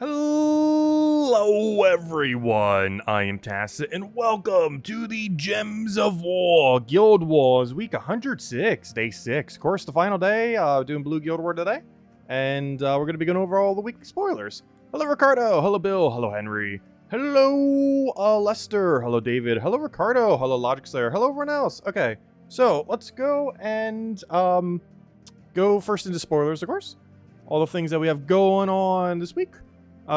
Hello everyone, I am Tacit, and welcome to the Gems of War Guild Wars Week 106, Day 6. Of course, the final day, doing Blue Guild War today, and we're going to be going over all the weekly spoilers. Hello Ricardo, hello Bill, hello Henry, hello Lester, hello David, hello Ricardo, hello Logic Slayer, hello everyone else. Okay, so let's go and go first into spoilers, of course. All the things that we have going on this week.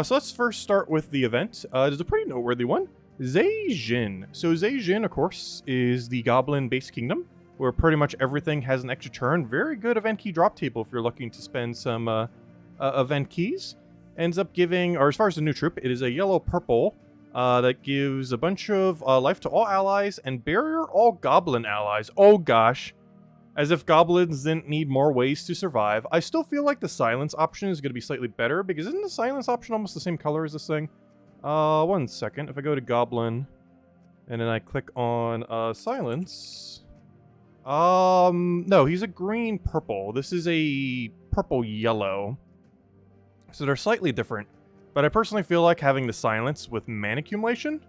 So let's first start with the event. It is a pretty noteworthy one. Zejin. So Zejin, of course, is the goblin base kingdom, where pretty much everything has an extra turn. Very good event key drop table if you're looking to spend some event keys. Ends up giving, or as far as the new troop, it is a yellow-purple that gives a bunch of life to all allies and barrier all goblin allies. Oh gosh. As if goblins didn't need more ways to survive. I still feel like the silence option is going to be slightly better, because isn't the silence option almost the same color as this thing? 1 second. If I go to goblin, and then I click on silence. No, he's a green-purple. This is a purple-yellow. So they're slightly different. But I personally feel like having the silence with mana accumulation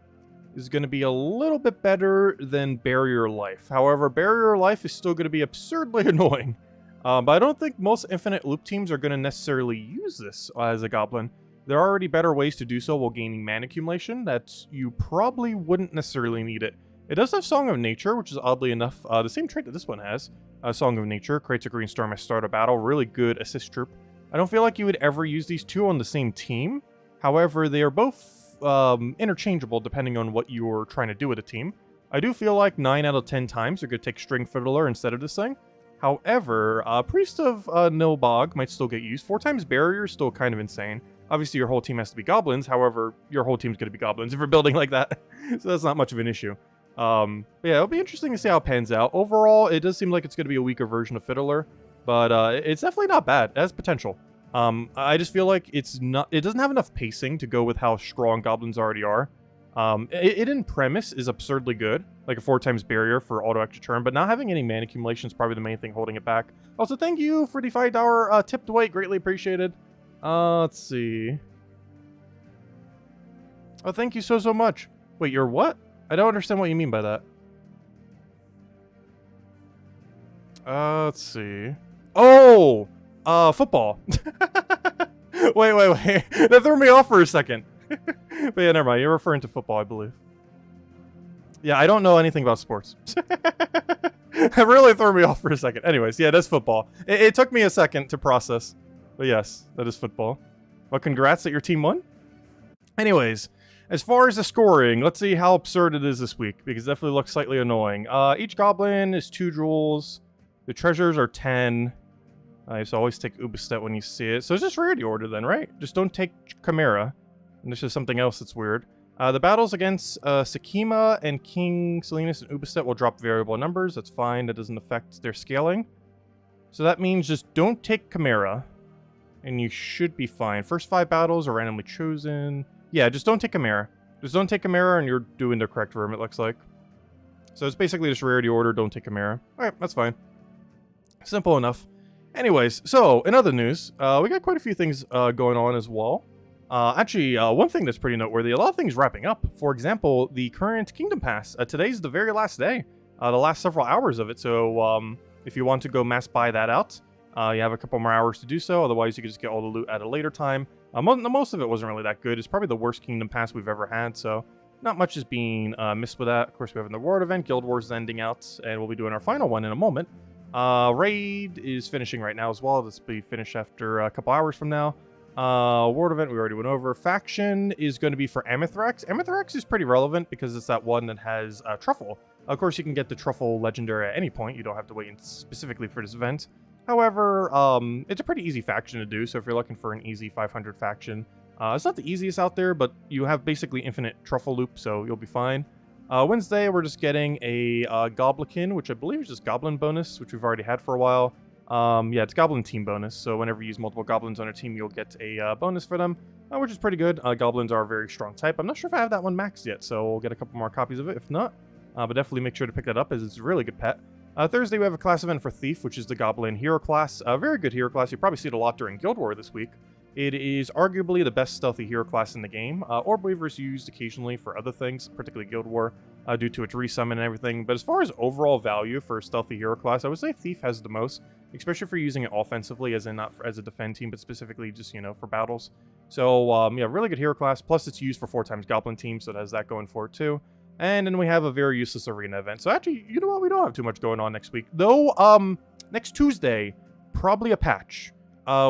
is going to be a little bit better than barrier life. However, barrier life is still going to be absurdly annoying. But I don't think most infinite loop teams are going to necessarily use this as a goblin. There are already better ways to do so while gaining mana accumulation that you probably wouldn't necessarily need it. It does have Song of Nature, which is oddly enough the same trait that this one has. Song of Nature creates a green storm at start of battle. Really good assist troop. I don't feel like you would ever use these two on the same team. However, they are both interchangeable depending on what you're trying to do with a team. I do feel like 9 out of 10 times you're going to take String Fiddler instead of this thing. However, Priest of Nilbog might still get used. 4 times Barrier is still kind of insane. Obviously, your whole team has to be goblins. However, your whole team's going to be goblins if you're building like that. So that's not much of an issue. But yeah, it'll be interesting to see how it pans out. Overall, it does seem like it's going to be a weaker version of Fiddler. But it's definitely not bad. It has potential. I just feel like it doesn't have enough pacing to go with how strong goblins already are. It in premise is absurdly good, like a 4 times barrier for auto extra turn, but not having any mana accumulation is probably the main thing holding it back. Also, thank you for the $5 tip, Dwight, greatly appreciated. Let's see. Oh, thank you so much. Wait, you're what? I don't understand what you mean by that. Let's see. Oh! Football. wait. That threw me off for a second. But yeah, never mind. You're referring to football, I believe. Yeah, I don't know anything about sports. It really threw me off for a second. Anyways, yeah, that's football. It took me a second to process. But yes, that is football. Well, congrats that your team won. Anyways, as far as the scoring, let's see how absurd it is this week, because it definitely looks slightly annoying. Each goblin is 2 jewels. The treasures are 10. So always take Ubistet when you see it. So it's just rarity order then, right? Just don't take Chimera. And this is something else that's weird. The battles against Sakima and King Salinas and Ubistet will drop variable numbers. That's fine. That doesn't affect their scaling. So that means just don't take Chimera. And you should be fine. First 5 battles are randomly chosen. Yeah, just don't take Chimera. Just don't take Chimera and you're doing the correct room, it looks like. So it's basically just rarity order, don't take Chimera. Alright, that's fine. Simple enough. Anyways, so in other news, we got quite a few things going on as well. Actually, one thing that's pretty noteworthy, a lot of things wrapping up. For example, the current Kingdom Pass. Today's the very last day, the last several hours of it. So if you want to go mass buy that out, you have a couple more hours to do so. Otherwise, you can just get all the loot at a later time. Most of it wasn't really that good. It's probably the worst Kingdom Pass we've ever had. So not much is being missed with that. Of course, we have the World event. Guild Wars is ending out, and we'll be doing our final one in a moment. Raid is finishing right now as well. This will be finished after a couple hours from now. World event we already went over. Faction is going to be for Amethrax. Amethrax is pretty relevant because it's that one that has Truffle. Of course, you can get the Truffle Legendary at any point. You don't have to wait specifically for this event. However, it's a pretty easy faction to do. So if you're looking for an easy 500 faction, it's not the easiest out there, but you have basically infinite Truffle loop, so you'll be fine. Wednesday, we're just getting a Goblikin, which I believe is just Goblin bonus, which we've already had for a while. Yeah, it's Goblin team bonus, so whenever you use multiple Goblins on a team, you'll get a bonus for them, which is pretty good. Goblins are a very strong type. I'm not sure if I have that one maxed yet, so we'll get a couple more copies of it, if not. But definitely make sure to pick that up, as it's a really good pet. Thursday, we have a class event for Thief, which is the Goblin hero class. A very good hero class. You probably see it a lot during Guild War this week. It is arguably the best stealthy hero class in the game. Orb Weaver is used occasionally for other things, particularly Guild War, due to its resummon and everything. But as far as overall value for a stealthy hero class, I would say Thief has the most, especially for using it offensively, as in not as a defend team, but specifically just, you know, for battles. So, yeah, really good hero class. Plus, it's used for 4x Goblin team, so it has that going for it too. And then we have a very useless arena event. So actually, you know what? We don't have too much going on next week. Though, next Tuesday, probably a patch.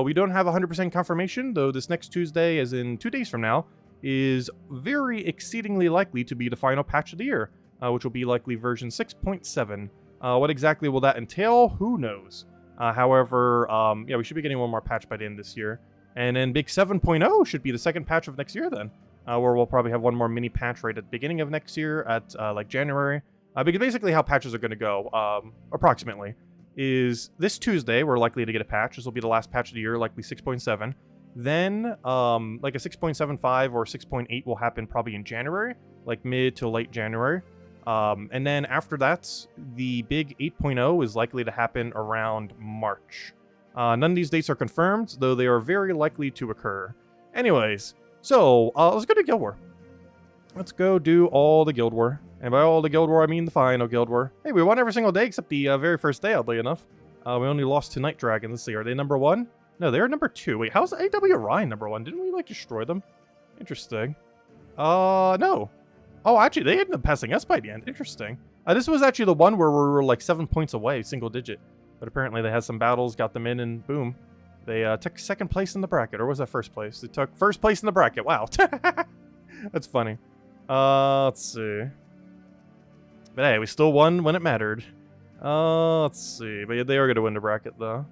We don't have 100% confirmation, though this next Tuesday, as in 2 days from now, is very exceedingly likely to be the final patch of the year, which will be likely version 6.7. What exactly will that entail? Who knows? However, yeah, we should be getting one more patch by the end of this year. And then Big 7.0 should be the second patch of next year then, where we'll probably have one more mini patch right at the beginning of next year at like January. Because basically how patches are going to go, approximately, is this Tuesday we're likely to get a patch. This will be the last patch of the year, likely 6.7. Then, like a 6.75 or 6.8 will happen probably in January, like mid to late January. And then after that, the big 8.0 is likely to happen around March. None of these dates are confirmed, though they are very likely to occur. Anyways, so let's go to Guild War. Let's go do all the Guild War. And by all the Guild War, I mean the final Guild War. Hey, we won every single day except the very first day, oddly enough. We only lost to Night Dragon. Let's see, are they number 1? No, they're number 2. Wait, how's AW Orion number 1? Didn't we, like, destroy them? Interesting. No. Oh, actually, they ended up passing us by the end. Interesting. This was actually the one where we were, like, 7 points away, single digit. But apparently they had some battles, got them in, and boom. They took second place in the bracket. Or was that first place? They took first place in the bracket. Wow. That's funny. Let's see. But hey, we still won when it mattered. Let's see. But yeah, they are going to win the bracket, though.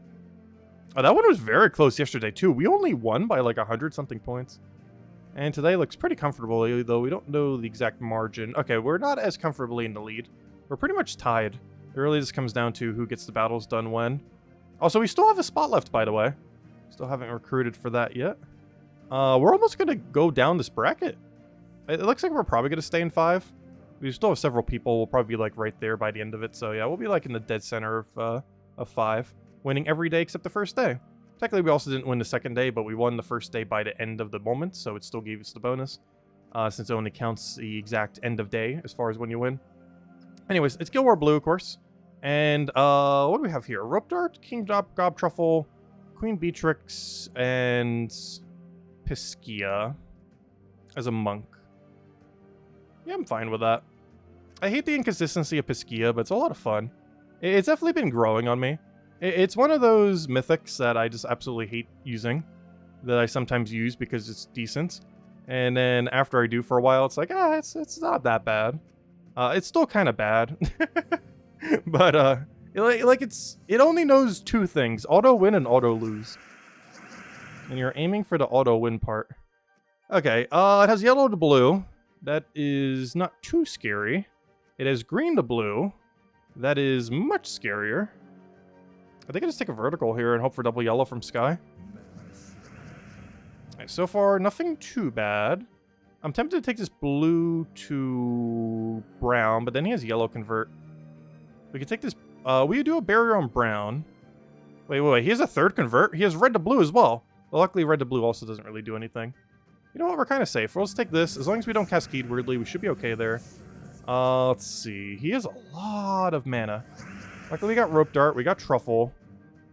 Oh, that one was very close yesterday, too. We only won by like 100-something points. And today looks pretty comfortable, though we don't know the exact margin. Okay, we're not as comfortably in the lead. We're pretty much tied. It really just comes down to who gets the battles done when. Also, we still have a spot left, by the way. Still haven't recruited for that yet. We're almost going to go down this bracket. It looks like we're probably going to stay in 5. We still have several people. We'll probably be like right there by the end of it. So yeah, we'll be like in the dead center of 5. Winning every day except the first day. Technically, we also didn't win the second day, but we won the first day by the end of the moment. So it still gave us the bonus. Since it only counts the exact end of day as far as when you win. Anyways, it's Guild War Blue, of course. And what do we have here? Rope Dart, King Gob Truffle, Queen Beatrix, and Piskia as a monk. Yeah, I'm fine with that. I hate the inconsistency of Piskia, but it's a lot of fun. It's definitely been growing on me. It's one of those mythics that I just absolutely hate using, that I sometimes use because it's decent. And then after I do for a while, it's like, it's not that bad. It's still kind of bad. But, it only knows 2 things. Auto win and auto lose. And you're aiming for the auto win part. Okay, it has yellow to blue. That is not too scary. It has green to blue. That is much scarier. I think I just take a vertical here and hope for double yellow from Sky. Right, so far, nothing too bad. I'm tempted to take this blue to brown, but then he has yellow convert. We could take this... we do a barrier on brown. Wait. He has a third convert? He has red to blue as well. Well, luckily, red to blue also doesn't really do anything. You know what? We're kind of safe. We'll just take this. As long as we don't cascade weirdly, we should be okay there. Let's see. He has a lot of mana. Luckily, we got Rope Dart. We got Truffle.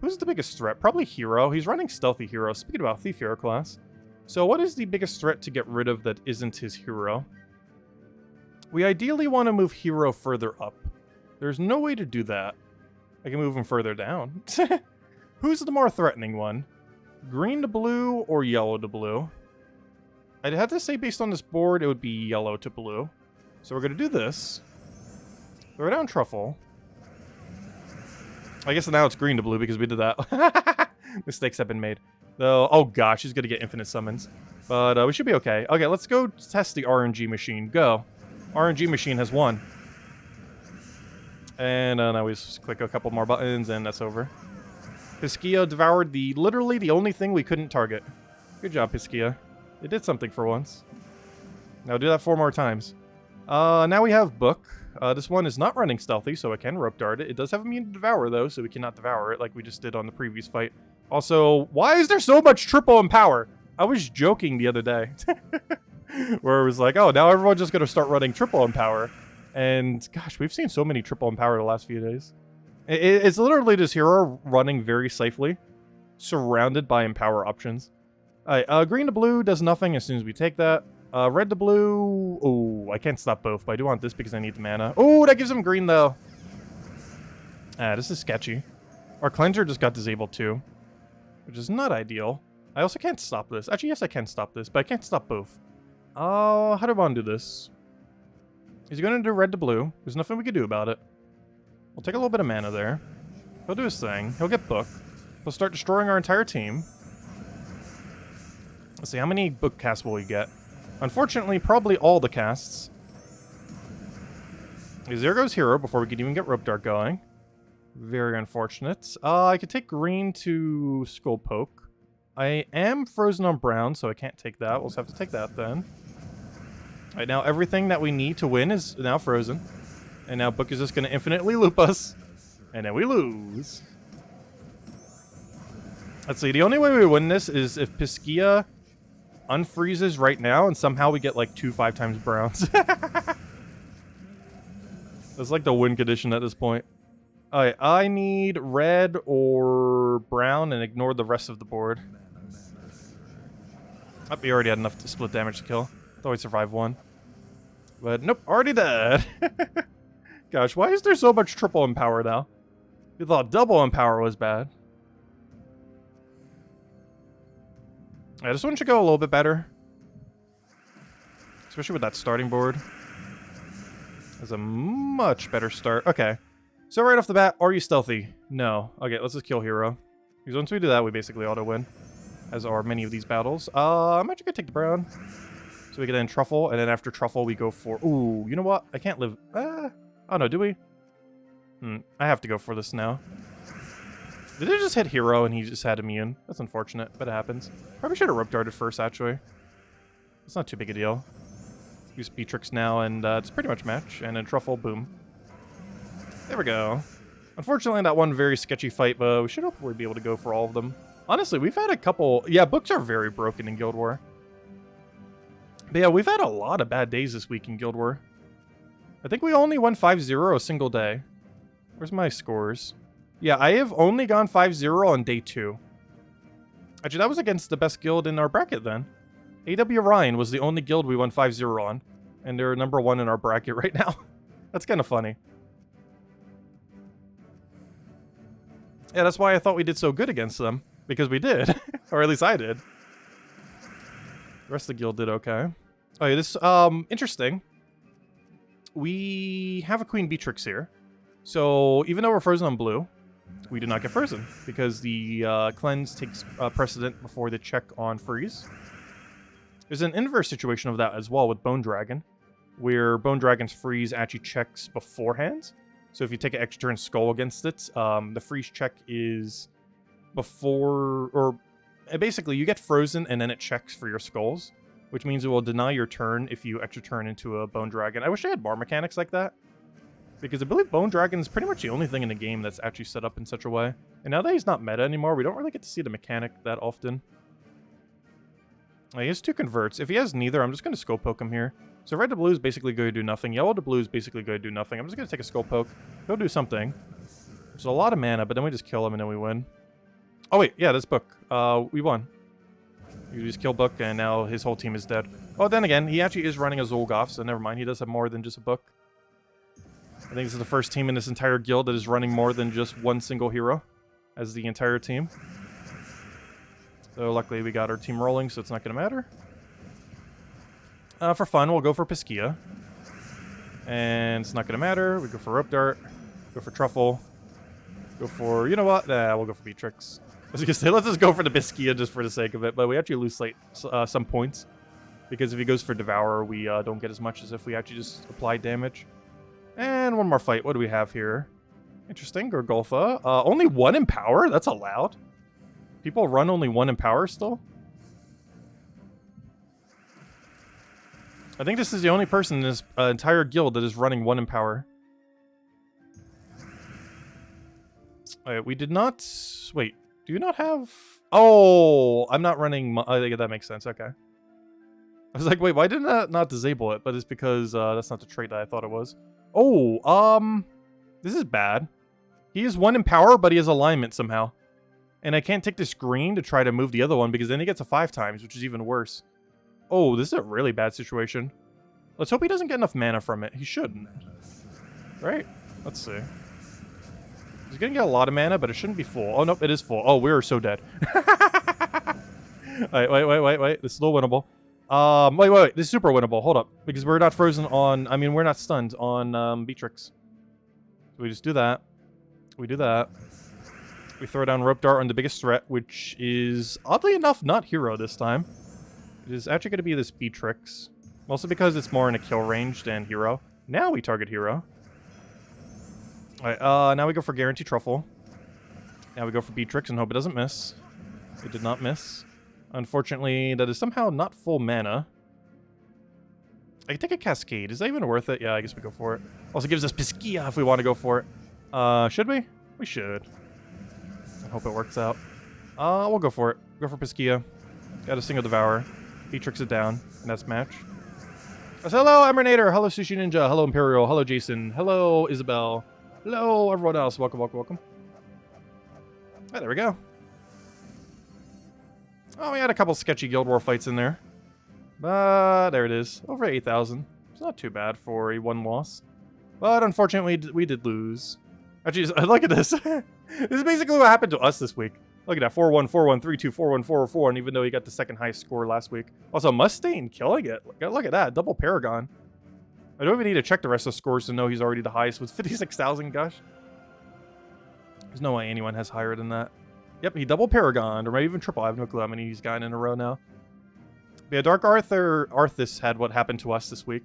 Who's the biggest threat? Probably Hero. He's running Stealthy Hero. Speaking about Thief Hero class. So what is the biggest threat to get rid of that isn't his Hero? We ideally want to move Hero further up. There's no way to do that. I can move him further down. Who's the more threatening one? Green to blue or yellow to blue? I'd have to say based on this board, it would be yellow to blue. So we're going to do this. Throw down Truffle. I guess now it's green to blue because we did that. Mistakes have been made. Though, oh gosh, he's going to get infinite summons. But we should be okay. Okay, let's go test the RNG machine. Go. RNG machine has won. And now we just click a couple more buttons and that's over. Piskia devoured literally the only thing we couldn't target. Good job, Piskia. It did something for once. Now do that 4 more times. Now we have Book. This one is not running stealthy, so it can rope dart it. It does have immune to devour, though, so we cannot devour it like we just did on the previous fight. Also, why is there so much triple in power? I was joking the other day. Where it was like, oh, now everyone's just going to start running triple Empower. And gosh, we've seen so many triple Empower the last few days. It's literally this hero running very safely, surrounded by Empower options. Alright, green to blue does nothing as soon as we take that. Red to blue... Oh, I can't stop both, but I do want this because I need the mana. Oh, that gives him green, though. This is sketchy. Our cleanser just got disabled, too. Which is not ideal. I also can't stop this. Actually, yes, I can stop this, but I can't stop both. How do I want to do this? He's going to do red to blue. There's nothing we can do about it. We'll take a little bit of mana there. He'll do his thing. He'll get book. He'll start destroying our entire team. Let's see, how many book casts will we get? Unfortunately, probably all the casts. There goes hero before we could even get rope dart going. Very unfortunate. I could take green to skull poke. I am frozen on brown, so I can't take that. We'll just have to take that then. Alright, now everything that we need to win is now frozen. And now book is just going to infinitely loop us. And then we lose. Let's see, the only way we win this is if Piskia unfreezes right now and somehow we get like 2 5x browns. That's like the win condition at this point. Alright, I need red or brown and ignore the rest of the board. Oh, we already had enough to split damage to kill. Thought we'd survive one. But nope, already dead. Gosh, why is there so much triple Empower now? You thought double Empower was bad. Yeah, this one should go a little bit better. Especially with that starting board. That's a much better start. Okay. So right off the bat, are you stealthy? No. Okay, let's just kill hero. Because once we do that, we basically auto-win. As are many of these battles. I'm actually gonna take the brown. So we get in Truffle, and then after Truffle, we go for... Ooh, you know what? I can't live... Oh no, do we? I have to go for this now. Did it just hit hero and he just had immune? That's unfortunate, but it happens. Probably should have rope darted first, actually. It's not too big a deal. Use Beatrix now, and it's pretty much match. And then Truffle, boom. There we go. Unfortunately, that one very sketchy fight, but we should hopefully be able to go for all of them. Honestly, we've had a couple... Yeah, books are very broken in Guild War. But yeah, we've had a lot of bad days this week in Guild War. I think we only won 5-0 a single day. Where's my scores? Yeah, I have only gone 5-0 on day 2. Actually, that was against the best guild in our bracket then. AW Ryan was the only guild we won 5-0 on. And they're number 1 in our bracket right now. That's kind of funny. Yeah, that's why I thought we did so good against them. Because we did. Or at least I did. The rest of the guild did okay. Oh yeah, this, interesting. We have a Queen Beatrix here. So, even though we're frozen on blue, we do not get frozen. Because the cleanse takes precedent before the check on freeze. There's an inverse situation of that as well with Bone Dragon. Where Bone Dragon's freeze actually checks beforehand. So if you take an extra turn skull against it, the freeze check is before, or basically you get frozen and then it checks for your skulls, which means it will deny your turn if you extra turn into a Bone Dragon. I wish I had bar mechanics like that, because I believe Bone Dragon is pretty much the only thing in the game that's actually set up in such a way. And now that he's not meta anymore, we don't really get to see the mechanic that often. He has 2 converts. If he has neither, I'm just going to skull poke him here. So red to blue is basically going to do nothing. Yellow to blue is basically going to do nothing. I'm just going to take a skull poke. He'll do something. There's a lot of mana, but then we just kill him and then we win. Oh wait, yeah, this book. We won. You just kill book and now his whole team is dead. Oh, then again, he actually is running a Zolgoth, so never mind. He does have more than just a book. I think this is the first team in this entire guild that is running more than just one single hero as the entire team. So luckily we got our team rolling, so it's not going to matter. For fun, we'll go for Piskia. And it's not going to matter. We go for Rope Dart. Go for Truffle. Go for... You know what? Nah, we'll go for Beatrix. I was going to say, let's just go for the Piskia just for the sake of it. But we actually lose some points. Because if he goes for Devour, we don't get as much as if we actually just apply damage. And one more fight. What do we have here? Interesting. Gorgolfa. Only 1 in power? That's allowed. People run only 1 in power still? I think this is the only person in this entire guild that is running 1 in power. Alright, we did not... Wait, do you not have... Oh, I'm not running... I think that makes sense. Okay. I was like, wait, why didn't that not disable it? But it's because that's not the trait that I thought it was. Oh, this is bad. He is 1 in power, but he has alignment somehow. And I can't take this green to try to move the other one because then he gets a 5 times, which is even worse. Oh, this is a really bad situation. Let's hope he doesn't get enough mana from it. He shouldn't. Right? Let's see. He's gonna get a lot of mana, but it shouldn't be full. Oh, nope, it is full. Oh, we are so dead. Wait. This is still winnable. Wait. This is super winnable. Hold up. Because we're not frozen on... I mean, we're not stunned on Beatrix. So we just do that. We do that. We throw down Rope Dart on the biggest threat, which is, oddly enough, not Hero this time. It is actually going to be this Beatrix. Mostly because it's more in a kill range than Hero. Now we target Hero. Alright, now we go for Guarantee Truffle. Now we go for Beatrix and hope it doesn't miss. It did not miss. Unfortunately, that is somehow not full mana. I can take a Cascade. Is that even worth it? Yeah, I guess we go for it. Also gives us Piskia if we want to go for it. Should we? We should. I hope it works out. We'll go for it. Go for Piskia. Got a single Devourer. Beatrix it down. And that's match. Hello, Emernator. Hello, Sushi Ninja. Hello, Imperial. Hello, Jason. Hello, Isabel. Hello, everyone else. Welcome. Alright, there we go. Oh, we had a couple sketchy Guild War fights in there. But there it is. Over 8,000. It's not too bad for a 1 loss. But unfortunately, we did lose. Actually, look at this. This is basically what happened to us this week. Look at that. 4-1, 4-1, 3-2, 4-1, 4-4, and even though he got the second highest score last week. Also, Mustaine killing it. Look at that. Double Paragon. I don't even need to check the rest of the scores to know he's already the highest with 56,000, gosh. There's no way anyone has higher than that. Yep, he double Paragon, or maybe even triple. I have no clue how many he's gotten in a row now. But yeah, Dark Arthas had what happened to us this week.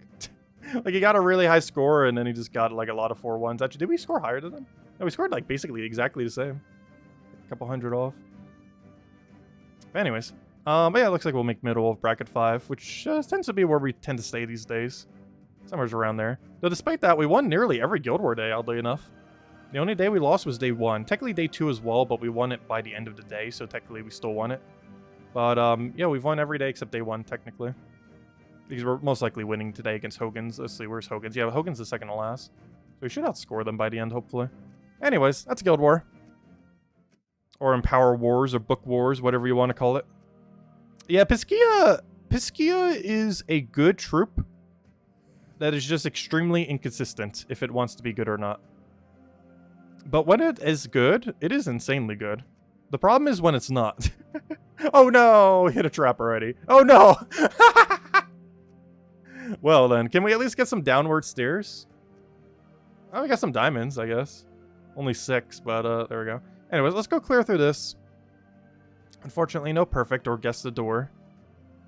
Like, he got a really high score, and then he just got, like, a lot of 4-1s. Actually, did we score higher than him? No, we scored, like, basically exactly the same. A couple hundred off. But anyways. But yeah, it looks like we'll make middle of bracket 5, which tends to be where we tend to stay these days. Somewhere's around there. Though despite that, we won nearly every Guild War day, oddly enough. The only day we lost was day 1. Technically day 2 as well, but we won it by the end of the day, so technically we still won it. But, yeah, we've won every day except day 1, technically. Because we're most likely winning today against Hogan's. Let's see, where's Hogan's? Yeah, Hogan's the second to last. So we should outscore them by the end, hopefully. Anyways, that's Guild War. Or Empower Wars, or Book Wars, whatever you want to call it. Yeah, Piskia is a good troop that is just extremely inconsistent if it wants to be good or not. But when it is good, it is insanely good. The problem is when it's not. Oh no! Hit a trap already. Oh no! Well then, can we at least get some downward stairs? Oh, we got some diamonds, I guess. Only 6, but there we go. Anyways, let's go clear through this. Unfortunately, no perfect or guess the door.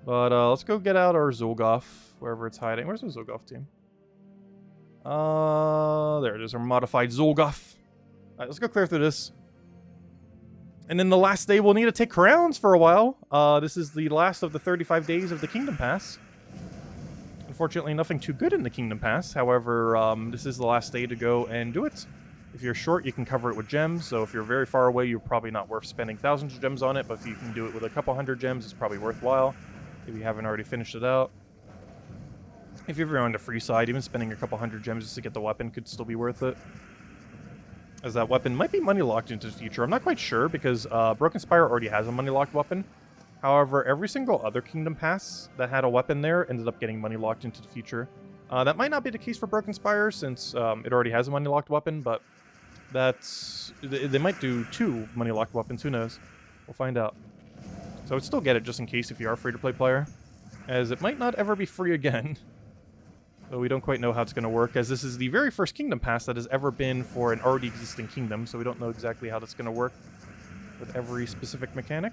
But let's go get out our Zolgoth, wherever it's hiding. Where's the Zolgoth team? There it is, our modified Zolgoth. Alright, let's go clear through this. And then the last day, we'll need to take crowns for a while. This is the last of the 35 days of the Kingdom Pass. Unfortunately, nothing too good in the Kingdom Pass. However, this is the last day to go and do it. If you're short, you can cover it with gems. So if you're very far away, you're probably not worth spending thousands of gems on it. But if you can do it with a couple hundred gems, it's probably worthwhile. If you haven't already finished it out. If you're on the free side, even spending a couple hundred gems just to get the weapon could still be worth it. As that weapon might be money locked into the future. I'm not quite sure because Broken Spire already has a money locked weapon. However, every single other Kingdom Pass that had a weapon there ended up getting money locked into the future. That might not be the case for Broken Spire since it already has a money locked weapon, but that's... They might do 2 money locked weapons, who knows? We'll find out. So I would still get it just in case if you are a free-to-play player, as it might not ever be free again. Though we don't quite know how it's going to work, as this is the very first Kingdom Pass that has ever been for an already existing kingdom, so we don't know exactly how that's going to work with every specific mechanic.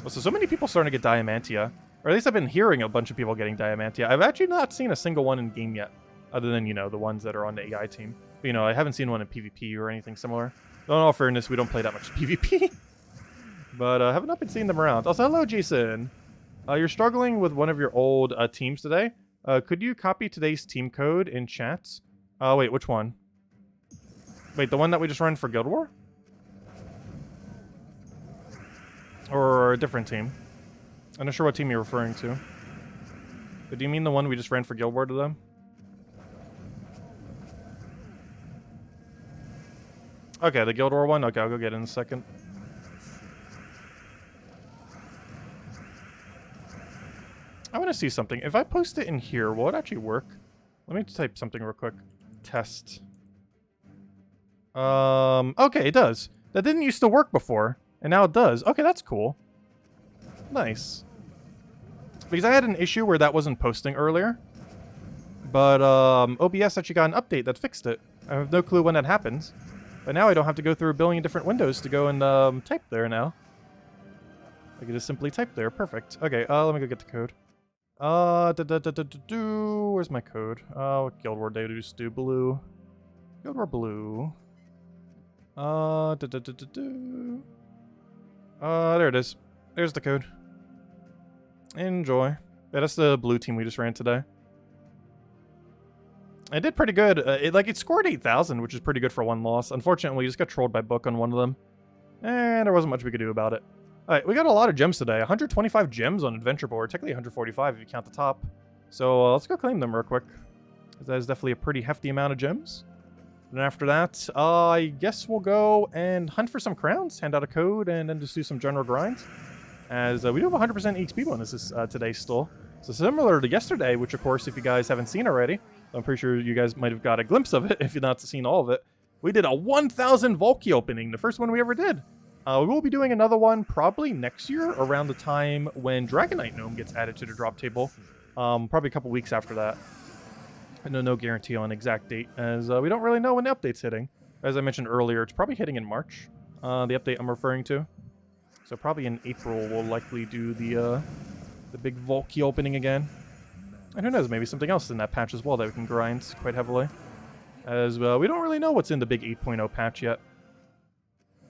So many people starting to get Diamantia. Or at least I've been hearing a bunch of people getting Diamantia. I've actually not seen a single one in game yet. Other than, you know, the ones that are on the AI team. But, you know, I haven't seen one in PvP or anything similar. Though in all fairness, we don't play that much PvP. But I have not been seeing them around. Also, hello, Jason. You're struggling with one of your old teams today. Could you copy today's team code in chats? Wait, which one? Wait, the one that we just ran for Guild War? or a different team? I'm not sure what team you're referring to. But do you mean the one we just ran for Guild War to them? Okay, the Guild War one? Okay, I'll go get it in a second. I want to see something. If I post it in here, will it actually work? Let me type something real quick. Test. Okay, it does. That didn't used to work before, and now it does. Okay, that's cool. Nice. Because I had an issue where that wasn't posting earlier. But, OBS actually got an update that fixed it. I have no clue when that happens. But now I don't have to go through a billion different windows to go and, type there now. I can just simply type there. Perfect. Okay, let me go get the code. Where's my code? What Guild War Day do? Blue. Guild War Blue. There it is. There's the code. Enjoy. Yeah, that's the blue team we just ran today. It did pretty good. It scored 8,000, which is pretty good for one loss. Unfortunately, we just got trolled by Book on one of them. And there wasn't much we could do about it. Alright, we got a lot of gems today. 125 gems on Adventure Board. Technically 145 if you count the top. So let's go claim them real quick. That is definitely a pretty hefty amount of gems. And after that, I guess we'll go and hunt for some crowns, hand out a code, and then just do some general grinds. As we do have 100% XP bonuses today still. So similar to yesterday, which of course, if you guys haven't seen already, I'm pretty sure you guys might have got a glimpse of it if you've not seen all of it. We did a 1,000 Volky opening, the first one we ever did. We will be doing another one probably next year around the time when Dragonite Gnome gets added to the drop table. Probably a couple weeks after that. I know no guarantee on exact date, as we don't really know when the update's hitting. As I mentioned earlier, it's probably hitting in March, the update I'm referring to. So probably in April we'll likely do the big Volky opening again. And who knows, maybe something else in that patch as well that we can grind quite heavily. As we don't really know what's in the big 8.0 patch yet.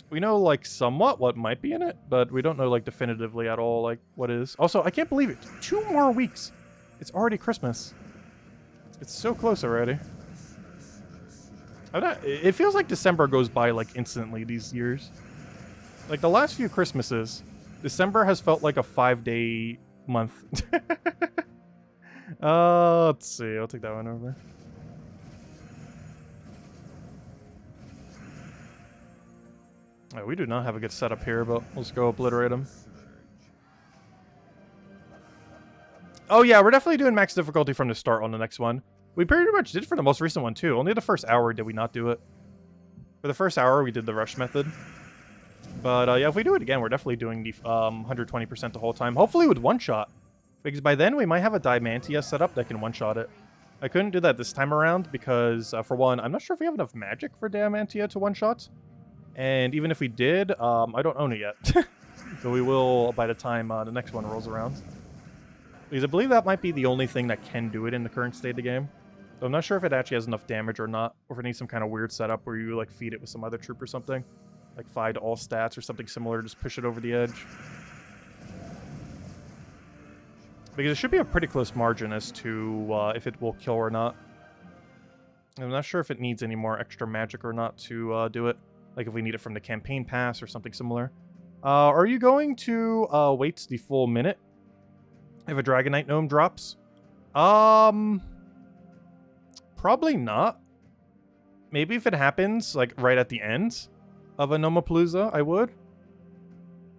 We know, like, somewhat what might be in it, but we don't know, like, definitively at all, like, what is. Also, I can't believe it. 2 more weeks. It's already Christmas. It's so close already. It feels like December goes by, like, instantly these years. Like, the last few Christmases, December has felt like a 5-day month. Let's see. I'll take that one over. Oh, we do not have a good setup here, but let's go obliterate them. Oh yeah, we're definitely doing max difficulty from the start on the next one. We pretty much did for the most recent one too. Only the first hour did we not do it. For the first hour, we did the rush method. But yeah, if we do it again, we're definitely doing the 120% the whole time. Hopefully with one-shot. Because by then, we might have a Diamantia set up that can one-shot it. I couldn't do that this time around because, for one, I'm not sure if we have enough magic for Diamantia to one-shot. And even if we did, I don't own it yet. So we will by the time the next one rolls around. Because I believe that might be the only thing that can do it in the current state of the game. So I'm not sure if it actually has enough damage or not. Or if it needs some kind of weird setup where you like feed it with some other troop or something. Like 5 to all stats or something similar. Just push it over the edge. Because it should be a pretty close margin as to if it will kill or not. I'm not sure if it needs any more extra magic or not to do it. Like if we need it from the campaign pass or something similar. Are you going to wait the full minute if a Dragonite Gnome drops? Probably not. Maybe if it happens like right at the end of a Gnomapalooza, I would.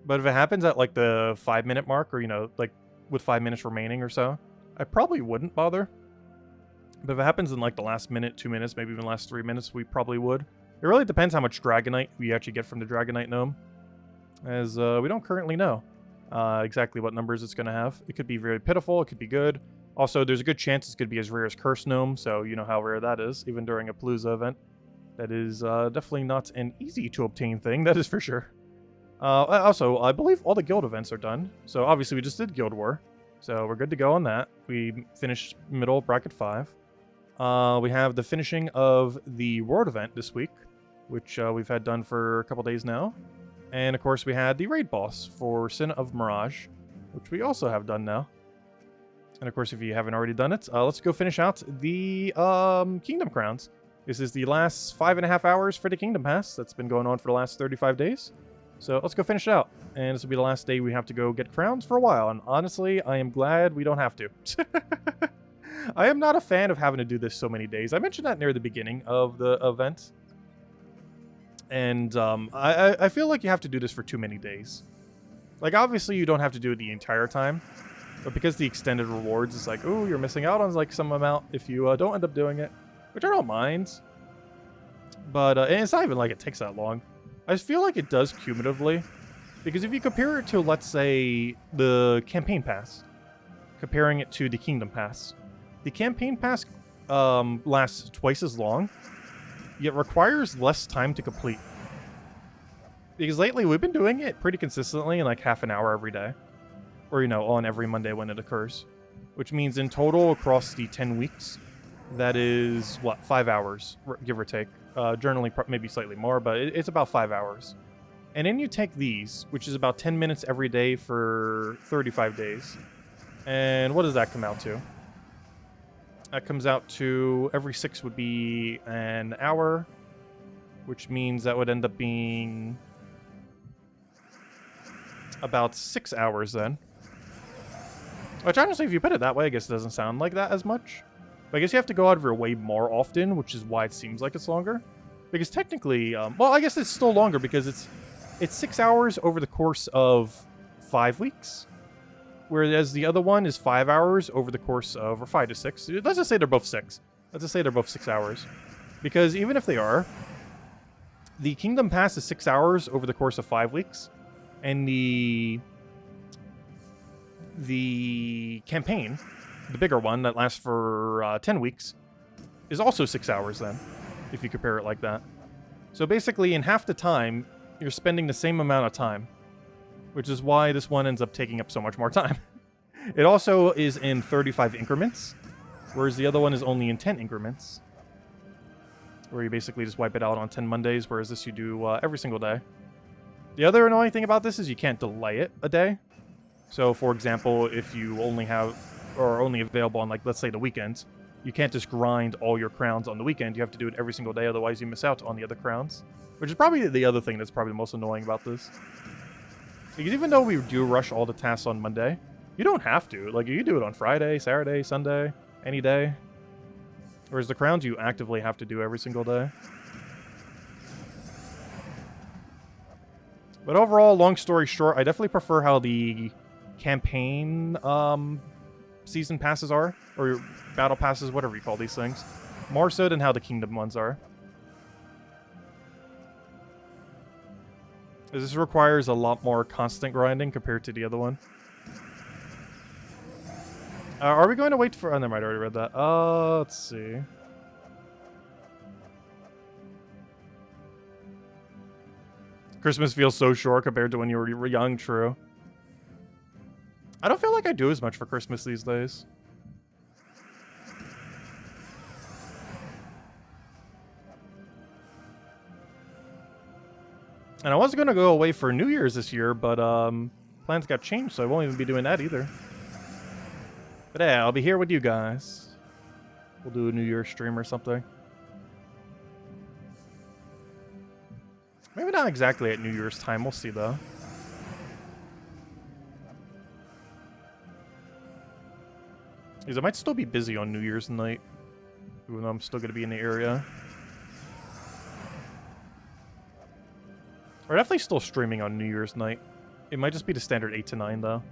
But if it happens at like the 5-minute mark, or you know, like with 5 minutes remaining or so, I probably wouldn't bother. But if it happens in like the last minute, 2 minutes, maybe even last 3 minutes, we probably would. It really depends how much Dragonite we actually get from the Dragonite Gnome. As we don't currently know exactly what numbers it's going to have. It could be very pitiful, it could be good. Also, there's a good chance it's going to be as rare as Curse Gnome, so you know how rare that is, even during a Palooza event. That is definitely not an easy to obtain thing, that is for sure. Also, I believe all the guild events are done. So obviously we just did Guild War. So we're good to go on that. We finished middle bracket 5. We have the finishing of the World event this week, which we've had done for a couple days now. And of course we had the raid boss for Sin of Mirage, which we also have done now. And of course if you haven't already done it, let's go finish out the Kingdom Crowns. This is the last 5.5 hours for the Kingdom Pass that's been going on for the last 35 days. So let's go finish it out. And this will be the last day we have to go get crowns for a while. And honestly, I am glad we don't have to. I am not a fan of having to do this so many days. I mentioned that near the beginning of the event. And I feel like you have to do this for too many days. Like, obviously, you don't have to do it the entire time. But because the extended rewards is like, ooh, you're missing out on like some amount if you don't end up doing it. Which I don't mind. But and it's not even like it takes that long. I just feel like it does cumulatively. Because if you compare it to, let's say, the Campaign Pass. Comparing it to the Kingdom Pass. The Campaign Pass lasts twice as long. Yet requires less time to complete. Because lately we've been doing it pretty consistently in like half an hour every day. Or, you know, on every Monday when it occurs. Which means in total across the 10 weeks, that is, what, 5 hours, give or take. Generally, maybe slightly more, but it's about 5 hours. And then you take these, which is about 10 minutes every day for 35 days. And what does that come out to? That comes out to every 6 would be an hour, which means that would end up being about 6 hours then. Which honestly, if you put it that way, I guess it doesn't sound like that as much. But I guess you have to go out of your way more often, which is why it seems like it's longer. Because technically, well, I guess it's still longer because it's 6 hours over the course of 5 weeks. Whereas the other one is 5 hours over the course of, or 5 to 6. Let's just say they're both 6. Let's just say they're both 6 hours. Because even if they are, the Kingdom Pass is 6 hours over the course of 5 weeks. And the campaign, the bigger one that lasts for 10 weeks, is also 6 hours then, if you compare it like that. So basically, in half the time, you're spending the same amount of time. Which is why this one ends up taking up so much more time. It also is in 35 increments, whereas the other one is only in 10 increments. Where you basically just wipe it out on 10 Mondays, whereas this you do every single day. The other annoying thing about this is you can't delay it a day. So, for example, if you only have, or only available on, like, let's say the weekends, you can't just grind all your crowns on the weekend. You have to do it every single day, otherwise you miss out on the other crowns. Which is probably the other thing that's probably the most annoying about this. Because even though we do rush all the tasks on Monday, you don't have to. Like, you can do it on Friday, Saturday, Sunday, any day. Whereas the crowns you actively have to do every single day. But overall, long story short, I definitely prefer how the campaign season passes are. Or battle passes, whatever you call these things. More so than how the kingdom ones are. This requires a lot more constant grinding compared to the other one. Are we going to wait for... Oh, never mind, I already read that. Let's see. Christmas feels so short compared to when you were young, true. I don't feel like I do as much for Christmas these days. And I was going to go away for New Year's this year, but plans got changed, so I won't even be doing that either. But yeah, I'll be here with you guys. We'll do a New Year's stream or something. Maybe not exactly at New Year's time, we'll see though. Because I might still be busy on New Year's night, even though I'm still going to be in the area. We're definitely still streaming on New Year's night. It might just be the standard 8 to 9, though.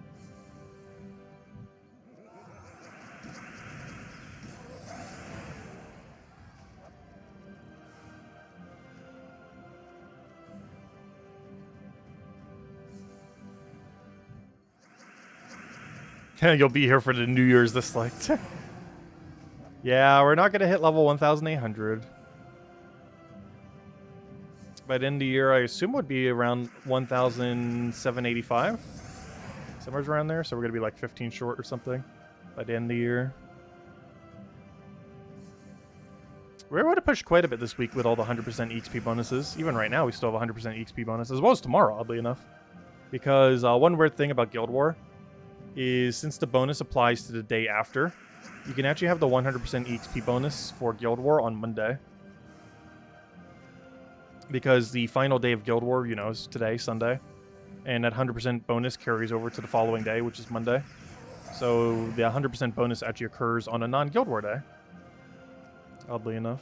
You'll be here for the New Year's this like. Yeah, we're not going to hit level 1,800. By the end of the year, I assume would be around 1,785. Somewhere around there. So we're going to be like 15 short or something by the end of the year. We're able to push quite a bit this week with all the 100% XP bonuses. Even right now, we still have 100% XP bonus, as well as tomorrow, oddly enough. Because one weird thing about Guild War is since the bonus applies to the day after, you can actually have the 100% XP bonus for Guild War on Monday. because the final day of Guild War, you know, is today, Sunday. And that 100% bonus carries over to the following day, which is Monday. So the 100% bonus actually occurs on a non-Guild War day. Oddly enough.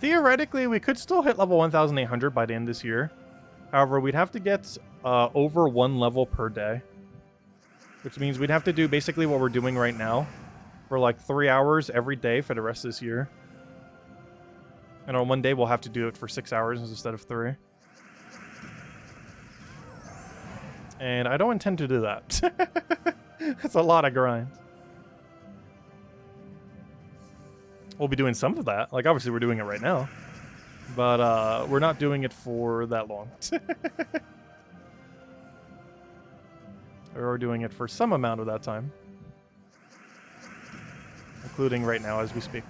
Theoretically, we could still hit level 1,800 by the end of this year. However, we'd have to get over 1 level per day. Which means we'd have to do basically what we're doing right now for like 3 hours every day for the rest of this year. And on one day, we'll have to do it for 6 hours instead of 3. And I don't intend to do that. That's a lot of grind. We'll be doing some of that. Like, obviously, we're doing it right now. But we're not doing it for that long. We're doing it for some amount of that time. Including right now as we speak.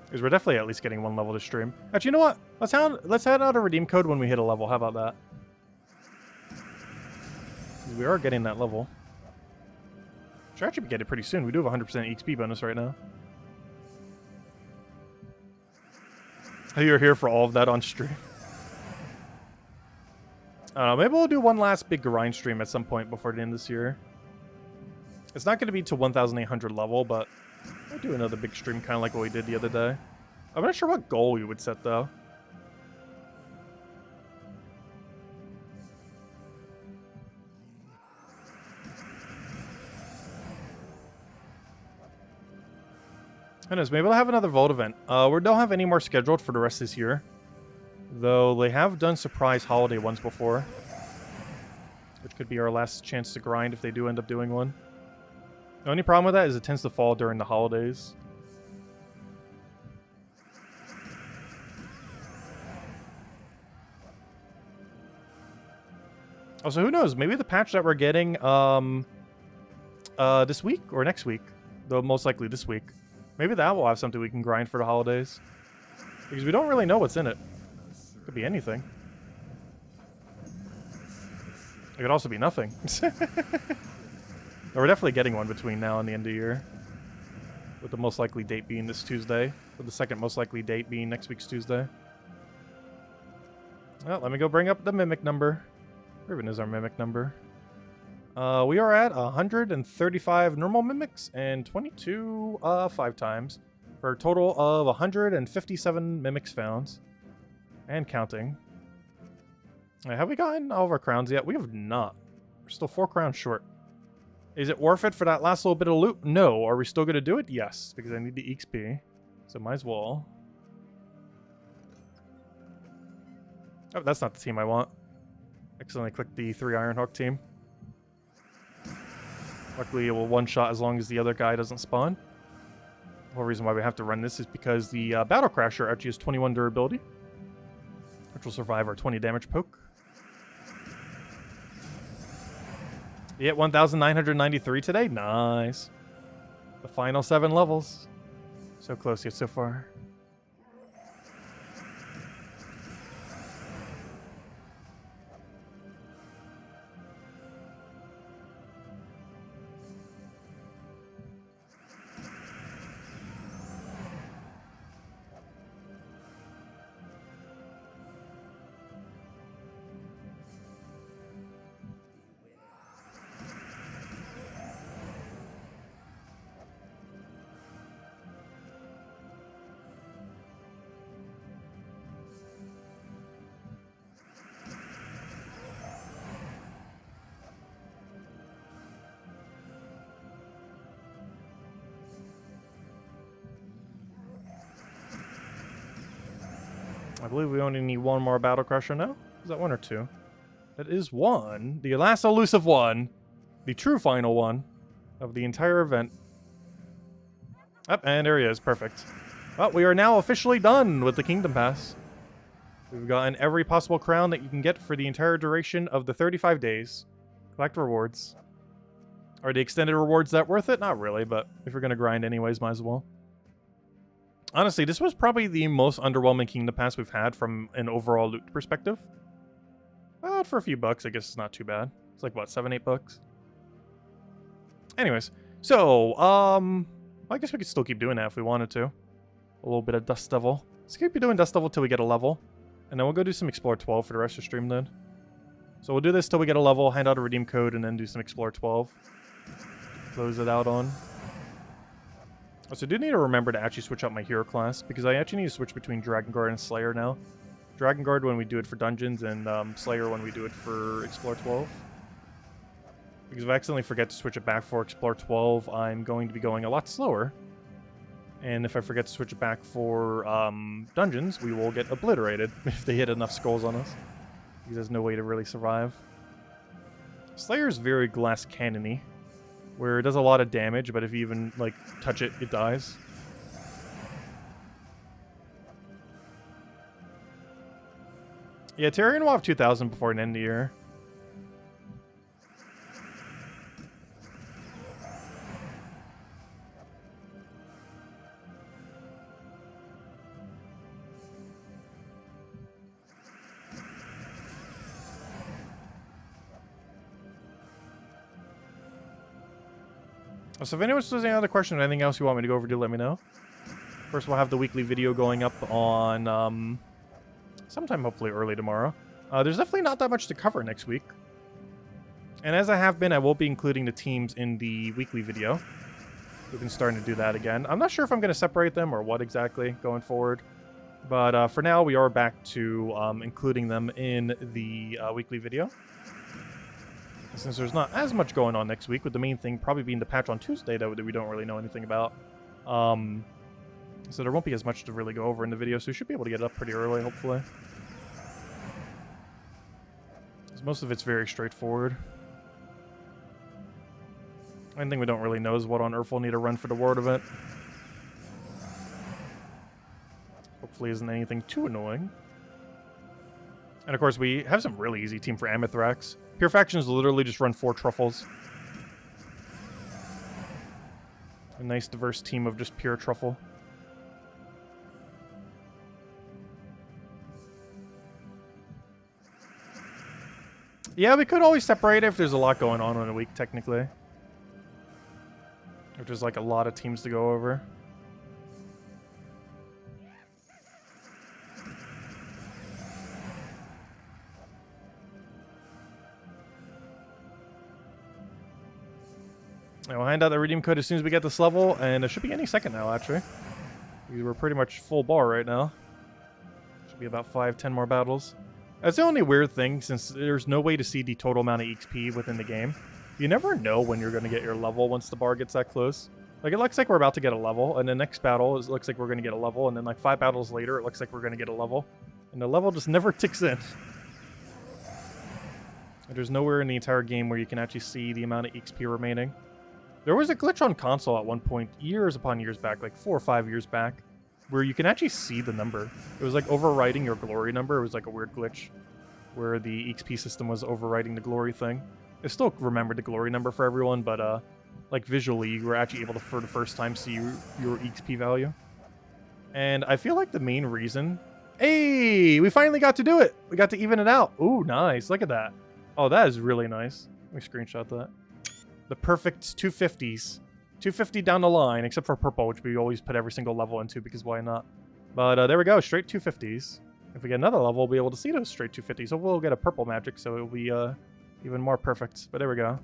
Because we're definitely at least getting 1 level to stream. Actually, you know what? Let's hand out a redeem code when we hit a level. How about that? We are getting that level. Should actually get it pretty soon. We do have 100% XP bonus right now. You're here for all of that on stream. I don't know. Maybe we'll do one last big grind stream at some point before the end of this year. It's not going to be to 1,800 level, but we'll do another big stream kind of like what we did the other day. I'm not sure what goal we would set, though. Who knows, maybe we'll have another Vault event. We don't have any more scheduled for the rest of this year. Though they have done surprise holiday ones before. Which could be our last chance to grind if they do end up doing one. The only problem with that is it tends to fall during the holidays. Also, who knows? Maybe the patch that we're getting this week or next week. Though most likely this week. Maybe that will have something we can grind for the holidays. Because we don't really know what's in it. Could be anything. It could also be nothing. We're definitely getting one between now and the end of the year. With the most likely date being this Tuesday. With the second most likely date being next week's Tuesday. Well, let me go bring up the mimic number. Where even is our mimic number? We are at 135 normal mimics and 22 5 times. For a total of 157 mimics found. And counting. Have we gotten all of our crowns yet? We have not. We're still 4 crowns short. Is it worth it for that last little bit of loot? No. Are we still going to do it? Yes, because I need the XP. So might as well. Oh, that's not the team I want. Accidentally clicked the 3 Ironhawk team. Luckily, it will one-shot as long as the other guy doesn't spawn. The whole reason why we have to run this is because the Battle Crasher actually has 21 durability. Which will survive our 20 damage poke. We hit 1,993 today. Nice. The final 7 levels. So close yet so far. I believe we only need 1 more Battle Crusher now. Is that 1 or 2? That is 1. The last elusive one. The true final one of the entire event. Oh, and there he is. Perfect. Well, we are now officially done with the Kingdom Pass. We've gotten every possible crown that you can get for the entire duration of the 35 days. Collect rewards. Are the extended rewards that worth it? Not really, but if you're going to grind anyways, might as well. Honestly, this was probably the most underwhelming Kingdom Pass we've had from an overall loot perspective. But for a few bucks, I guess it's not too bad. It's like, what, $7, $8? Anyways, so, I guess we could still keep doing that if we wanted to. A little bit of Dust Devil. Let's keep doing Dust Devil till we get a level. And then we'll go do some Explore 12 for the rest of the stream then. So we'll do this till we get a level, hand out a redeem code, and then do some Explore 12. Close it out on. Also, I do need to remember to actually switch out my hero class, because I actually need to switch between Dragon Guard and Slayer now. Dragon Guard when we do it for dungeons, and Slayer when we do it for Explore 12. Because if I accidentally forget to switch it back for Explore 12, I'm going to be going a lot slower. And if I forget to switch it back for dungeons, we will get obliterated if they hit enough skulls on us. Because there's no way to really survive. Slayer is very glass cannon-y, where it does a lot of damage, but if you even like touch it, it dies. Yeah, Tyrion will have 2,000 before the end of the year. So if anyone has any other questions or anything else you want me to go over, do let me know. First, we'll have the weekly video going up on sometime hopefully early tomorrow. There's definitely not that much to cover next week. And as I have been, I will be including the teams in the weekly video. We've been starting to do that again. I'm not sure if I'm going to separate them or what exactly going forward. But for now, we are back to including them in the weekly video. Since there's not as much going on next week, with the main thing probably being the patch on Tuesday that we don't really know anything about. So there won't be as much to really go over in the video, so we should be able to get it up pretty early, hopefully. Because most of it's very straightforward. One thing we don't really know is what on earth we'll need to run for the World event. Hopefully isn't anything too annoying. And of course, we have some really easy team for Amithrax. Pure Factions literally just run 4 truffles. A nice diverse team of just pure truffle. Yeah, we could always separate it if there's a lot going on in a week, technically. If there's like a lot of teams to go over. And we'll hand out the redeem code as soon as we get this level, and it should be any second now, actually. We're pretty much full bar right now. Should be about 5-10 more battles. That's the only weird thing, since there's no way to see the total amount of XP within the game. You never know when you're going to get your level once the bar gets that close. Like, it looks like we're about to get a level, and the next battle it looks like we're going to get a level, and then like 5 battles later, it looks like we're going to get a level. And the level just never ticks in. There's nowhere in the entire game where you can actually see the amount of XP remaining. There was a glitch on console at one point, years upon years back, like 4 or 5 years back, where you can actually see the number. It was like overwriting your glory number. It was like a weird glitch where the XP system was overwriting the glory thing. I still remembered the glory number for everyone, but like visually, you were actually able to, for the first time, see your XP value. And I feel like the main reason... Hey! We finally got to do it! We got to even it out. Ooh, nice. Look at that. Oh, that is really nice. Let me screenshot that. The perfect 250s. 250 down the line, except for purple, which we always put every single level into, because why not? But there we go, straight 250s. If we get another level, we'll be able to see those straight 250s. So we'll get a purple magic, so it'll be even more perfect. But there we go.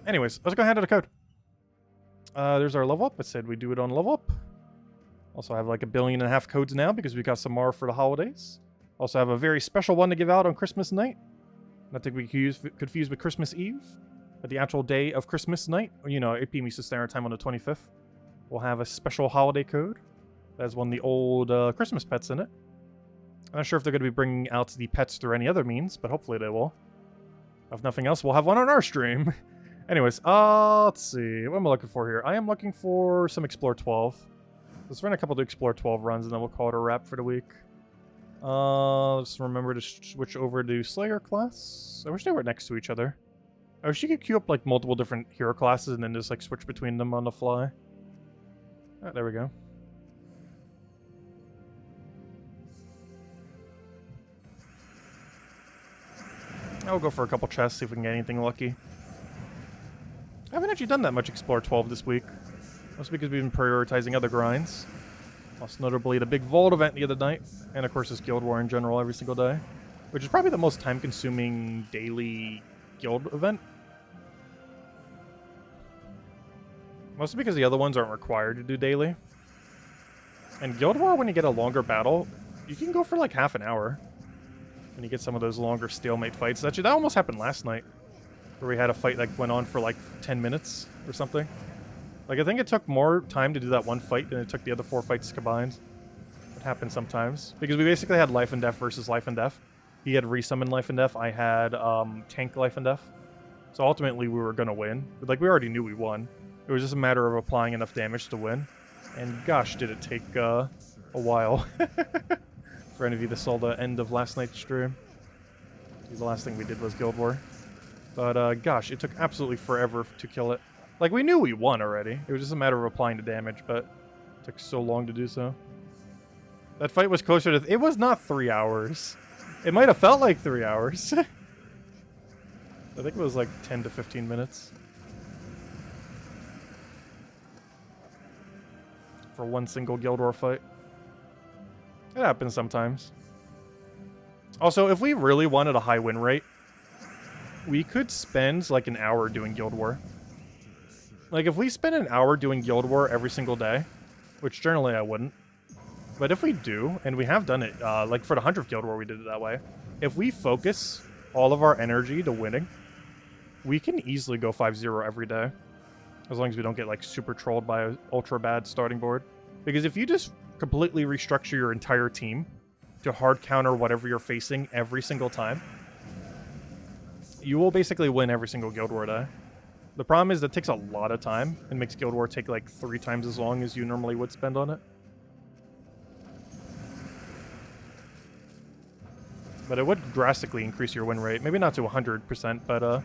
Anyways, let's go hand out a code. There's our level up. It said we do it on level up. Also have like 1.5 billion codes now, because we got some more for the holidays. Also have a very special one to give out on Christmas night. Not to be confused with Christmas Eve, but the actual day of Christmas night. You know, 8 p.m. Eastern Standard Time on the 25th. We'll have a special holiday code that has one of the old Christmas pets in it. I'm not sure if they're going to be bringing out the pets through any other means, but hopefully they will. If nothing else, we'll have one on our stream. Anyways, let's see. What am I looking for here? I am looking for some Explore 12. Let's run a couple of Explore 12 runs, and then we'll call it a wrap for the week. Let's remember to switch over to Slayer class. I wish they were next to each other. I wish you could queue up like multiple different hero classes and then just like switch between them on the fly. Alright, there we go. I'll go for a couple chests, see if we can get anything lucky. haven't actually done that much Explore 12 this week. Mostly because we've been prioritizing other grinds. Most notably the big Vault event the other night. And of course this Guild War in general every single day. Which is probably the most time-consuming daily guild event. Mostly because the other ones aren't required to do daily. And Guild War, when you get a longer battle, you can go for like half an hour. When you get some of those longer stalemate fights. Actually, that almost happened last night. Where we had a fight that went on for like 10 minutes or something. Like, I think it took more time to do that one fight than it took the other 4 fights combined. It happens sometimes. Because we basically had Life and Death versus Life and Death. He had Resummon Life and Death. I had Tank Life and Death. So ultimately we were going to win. But, like, we already knew we won. It was just a matter of applying enough damage to win. And gosh, did it take a while. For any of you that saw the end of last night's stream. The last thing we did was Guild War. But gosh, it took absolutely forever to kill it. Like, we knew we won already. It was just a matter of applying the damage, but it took so long to do so. That fight was closer to... It was not 3 hours. It might have felt like 3 hours. I think it was like 10 to 15 minutes. For one single Guild War fight. It happens sometimes. Also, if we really wanted a high win rate, we could spend like an hour doing Guild War. Like, if we spend an hour doing Guild War every single day, which generally I wouldn't, but if we do, and we have done it, like for the 100th Guild War we did it that way, if we focus all of our energy to winning, we can easily go 5-0 every day. As long as we don't get like super trolled by an ultra bad starting board. Because if you just completely restructure your entire team to hard counter whatever you're facing every single time, you will basically win every single Guild War day. The problem is that it takes a lot of time and makes Guild War take like 3 times as long as you normally would spend on it. But it would drastically increase your win rate. Maybe not to 100%, but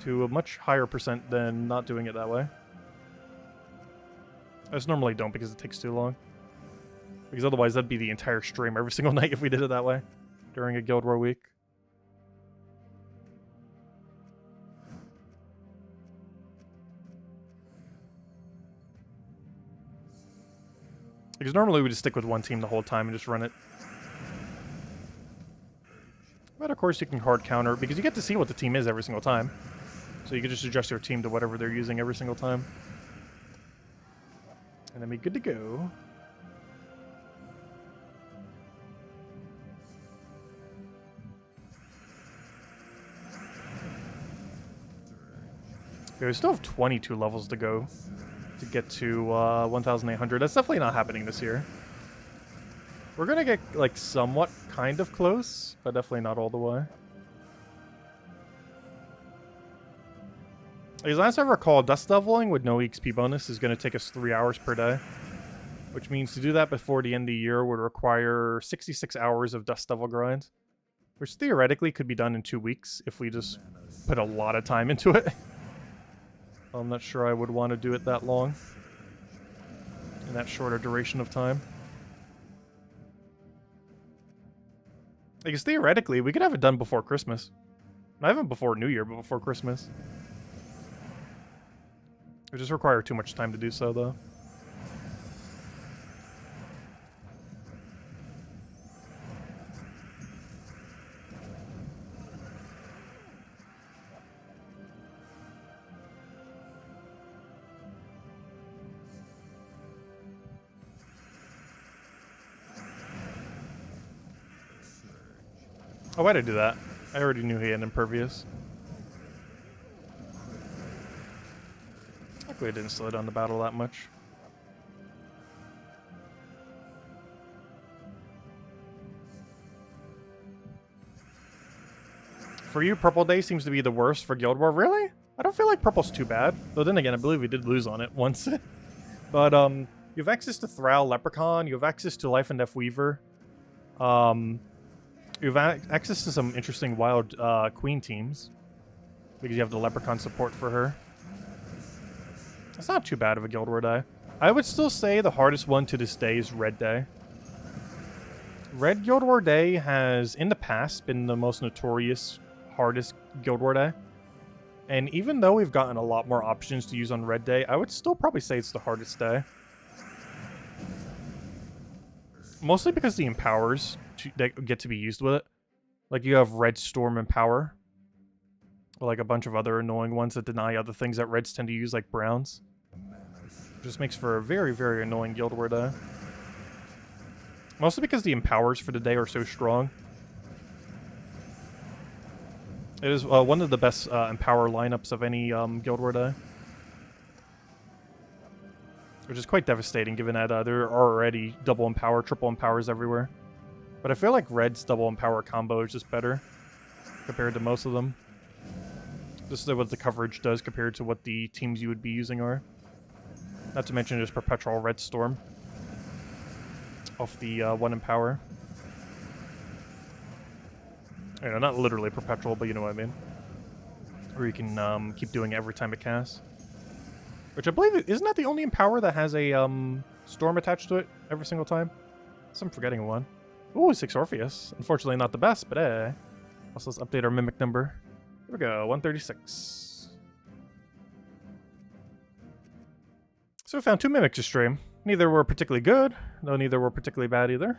to a much higher percent than not doing it that way. I just normally don't because it takes too long. Because otherwise that'd be the entire stream every single night if we did it that way during a Guild War week. Because normally we just stick with one team the whole time and just run it. But of course you can hard counter, because you get to see what the team is every single time. So you can just adjust your team to whatever they're using every single time. And then be good to go. Okay, we still have 22 levels to go to get to 1,800. That's definitely not happening this year. We're gonna get like somewhat kind of close, but definitely not all the way. As last I recall, dust leveling with no XP bonus is going to take us 3 hours per day. Which means to do that before the end of the year would require 66 hours of dust level grind. Which theoretically could be done in 2 weeks if we just put a lot of time into it. I'm not sure I would want to do it that long. In that shorter duration of time. I guess theoretically, we could have it done before Christmas. Not even before New Year, but before Christmas. It would just require too much time to do so, though. Oh, why'd I do that? I already knew he had Impervious. Luckily I didn't slow down the battle that much. For you, Purple Day seems to be the worst for Guild War. Really? I don't feel like Purple's too bad. Though then again, I believe we did lose on it once. But, you have access to Thrall Leprechaun, you have access to Life and Death Weaver. You have access to some interesting wild queen teams. Because you have the Leprechaun support for her. It's not too bad of a Guild War day. I would still say the hardest one to this day is Red Day. Red Guild War Day has, in the past, been the most notorious, hardest Guild War Day. And even though we've gotten a lot more options to use on Red Day, I would still probably say it's the hardest day. Mostly because the empowers that get to be used with it. Like, you have Red Storm Empower. Or like a bunch of other annoying ones that deny other things that Reds tend to use, like Browns. Just makes for a very, very annoying Guild War day. Mostly because the empowers for the day are so strong. It is one of the best empower lineups of any Guild War day. Which is quite devastating given that there are already double empower, triple empowers everywhere. But I feel like Red's double empower combo is just better compared to most of them. This is what the coverage does compared to what the teams you would be using are. Not to mention just perpetual Red Storm off the 1 empower. You know, not literally perpetual, but you know what I mean. Or you can keep doing it every time it casts. Which I believe, isn't that the only empower that has a storm attached to it every single time? So I'm forgetting one. Ooh, 6 Orpheus. Unfortunately not the best, but eh. Also, let's update our Mimic number. Here we go, 136. So we found 2 Mimics to stream. Neither were particularly good, though neither were particularly bad either.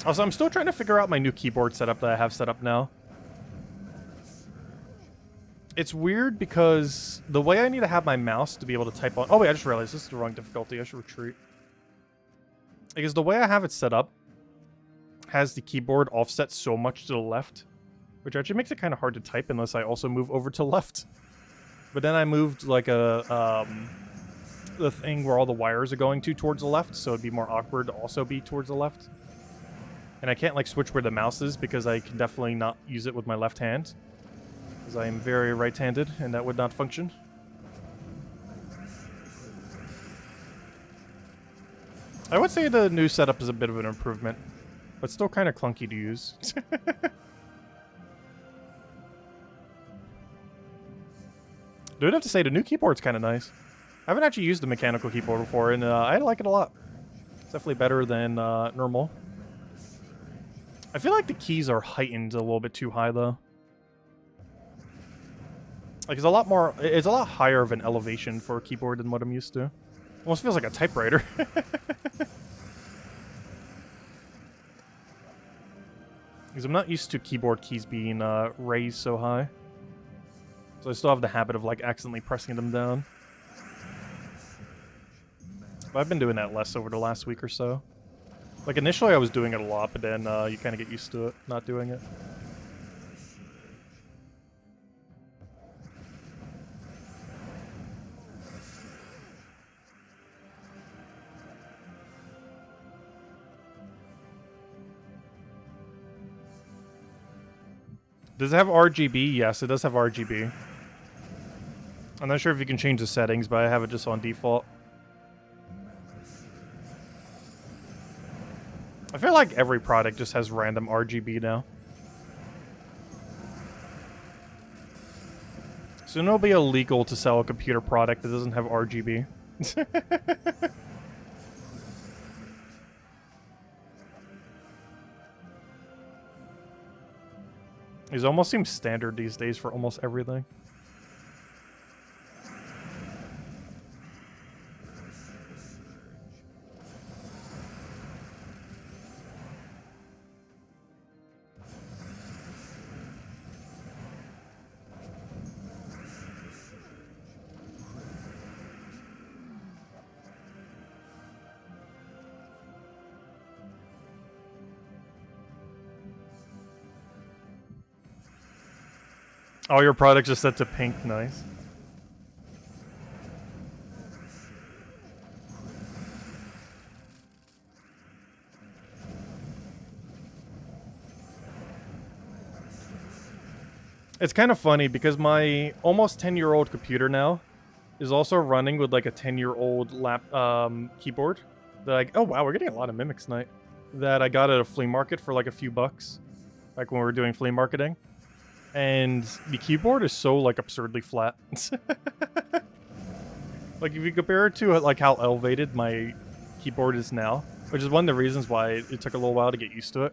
Also, I'm still trying to figure out my new keyboard setup that I have set up now. It's weird because the way I need to have my mouse to be able to type on... Oh wait, I just realized this is the wrong difficulty. I should retreat. Because the way I have it set up has the keyboard offset so much to the left, which actually makes it kind of hard to type unless I also move over to the left. But then I moved like the thing where all the wires are going towards the left, so it'd be more awkward to also be towards the left. And I can't like switch where the mouse is because I can definitely not use it with my left hand, because I am very right-handed and that would not function. I would say the new setup is a bit of an improvement, but still kind of clunky to use. I would have to say the new keyboard's kind of nice. I haven't actually used the mechanical keyboard before, and I like it a lot. It's definitely better than normal. I feel like the keys are heightened a little bit too high, though. Like, it's a lot higher of an elevation for a keyboard than what I'm used to. Almost feels like a typewriter. Because I'm not used to keyboard keys being raised so high. So I still have the habit of, like, accidentally pressing them down. But I've been doing that less over the last week or so. Like, initially I was doing it a lot, but then you kind of get used to it, not doing it. Does it have RGB? Yes, it does have RGB. I'm not sure if you can change the settings, but I have it just on default. I feel like every product just has random RGB now. Soon it'll be illegal to sell a computer product that doesn't have RGB. These almost seem standard these days for almost everything. All your products are set to pink, nice. It's kind of funny because my almost 10-year-old computer now is also running with like a 10-year-old keyboard. That oh wow, we're getting a lot of mimics tonight. That I got at a flea market for like a few bucks, like when we were doing flea marketing. And the keyboard is so, like, absurdly flat. Like, if you compare it to, like, how elevated my keyboard is now, which is one of the reasons why it took a little while to get used to it.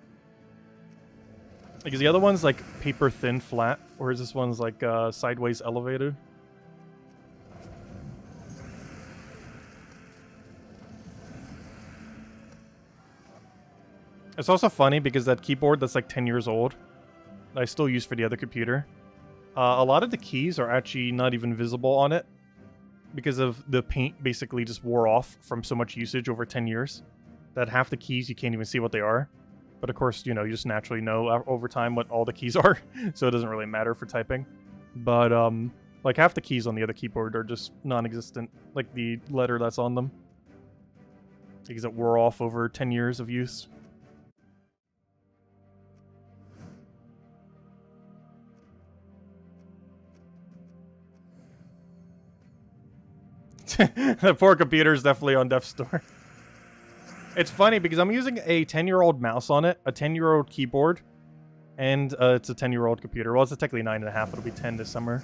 Because the other one's like paper thin flat, whereas this one's like sideways elevated. It's also funny because that keyboard that's like 10 years old, that I still use for the other computer, a lot of the keys are actually not even visible on it because of the paint basically just wore off from so much usage over 10 years that half the keys you can't even see what they are. But of course, you know, you just naturally know over time what all the keys are, so it doesn't really matter for typing. But like half the keys on the other keyboard are just non-existent, like the letter that's on them, because it wore off over 10 years of use. The poor computer is definitely on death's door. It's funny because I'm using a 10-year-old mouse on it, a 10-year-old keyboard, and it's a 10-year-old computer. Well, it's technically 9.5. It'll be 10 this summer.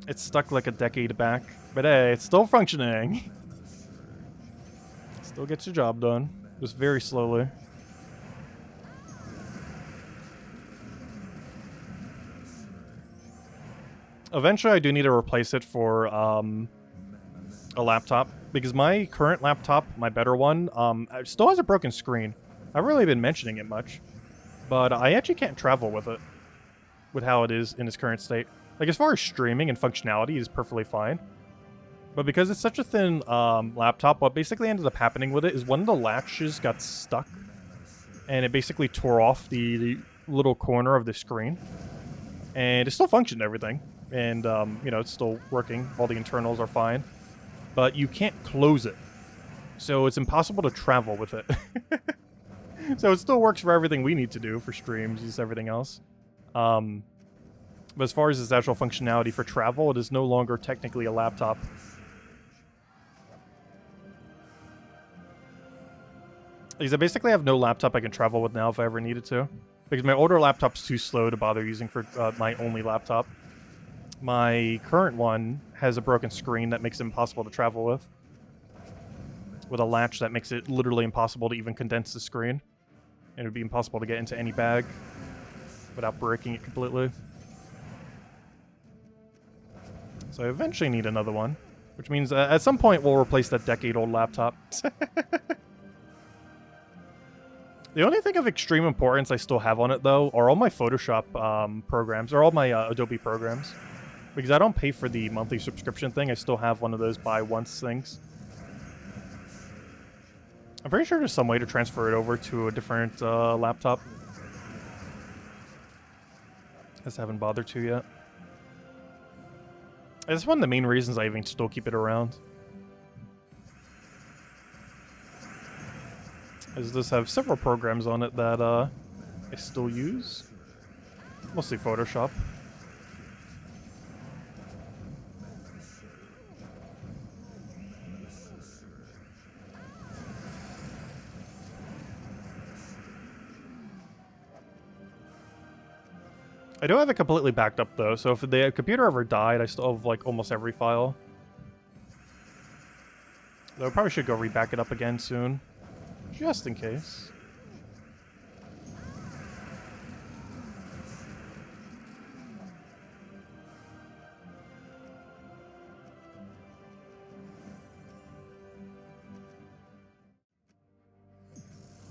It's stuck like a decade back, but hey, it's still functioning. Still gets your job done, just very slowly. Eventually, I do need to replace it for a laptop, because my current laptop, my better one, still has a broken screen. I haven't really been mentioning it much, but I actually can't travel with it, with how it is in its current state. Like, as far as streaming and functionality, it is perfectly fine. But because it's such a thin laptop, what basically ended up happening with it is one of the latches got stuck, and it basically tore off the little corner of the screen. And it still functioned and everything. And, you know, it's still working. All the internals are fine. But you can't close it. So it's impossible to travel with it. So it still works for everything we need to do for streams, just everything else. But as far as its actual functionality for travel, it is no longer technically a laptop. Because I basically have no laptop I can travel with now if I ever needed to. Because my older laptop's too slow to bother using for my only laptop. My current one has a broken screen that makes it impossible to travel with. With a latch that makes it literally impossible to even condense the screen. And it would be impossible to get into any bag without breaking it completely. So I eventually need another one. Which means at some point we'll replace that decade-old laptop. The only thing of extreme importance I still have on it, though, are all my Photoshop programs, or all my Adobe programs. Because I don't pay for the monthly subscription thing, I still have one of those buy once things. I'm pretty sure there's some way to transfer it over to a different laptop. I just haven't bothered to yet. It's one of the main reasons I even still keep it around. Is this have several programs on it that I still use. Mostly Photoshop. I do have it completely backed up though, so if the computer ever died, I still have like almost every file. Though I probably should go reback it up again soon. Just in case.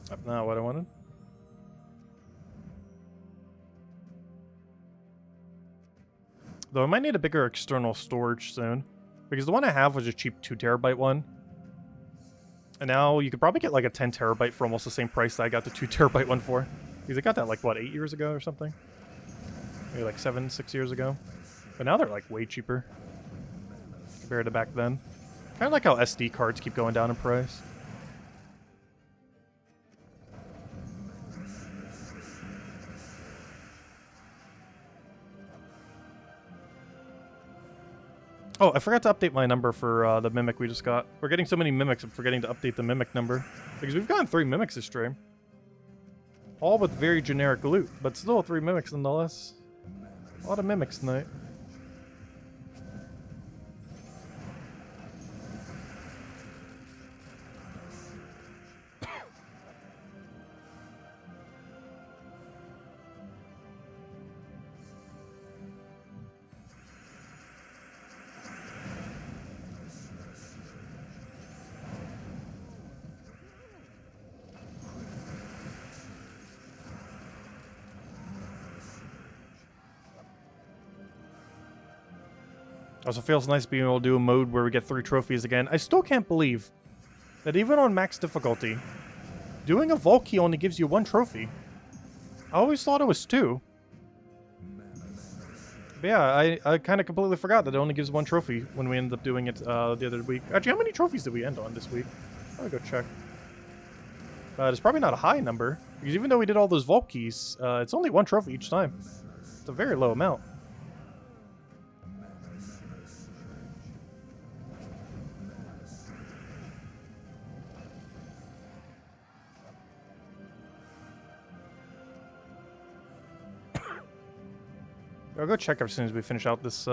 That's not what I wanted. Though I might need a bigger external storage soon. Because the one I have was a cheap 2TB one. And now you could probably get like a 10TB for almost the same price that I got the 2TB one for. Because I got that like, what, 8 years ago or something? Maybe like 6 years ago. But now they're like way cheaper. Compared to back then. Kind of like how SD cards keep going down in price. Oh, I forgot to update my number for the Mimic we just got. We're getting so many Mimics, I'm forgetting to update the Mimic number. Because we've gotten 3 Mimics this stream. All with very generic loot, but still 3 Mimics nonetheless. A lot of Mimics tonight. Also feels nice being able to do a mode where we get 3 trophies again. I still can't believe that even on max difficulty, doing a vault key only gives you 1 trophy. I always thought it was 2. But yeah, I kind of completely forgot that it only gives 1 trophy when we ended up doing it the other week. Actually, how many trophies did we end on this week? I'll go check. It's probably not a high number, because even though we did all those vault keys, it's only 1 trophy each time. It's a very low amount. I'll go check as soon as we finish out this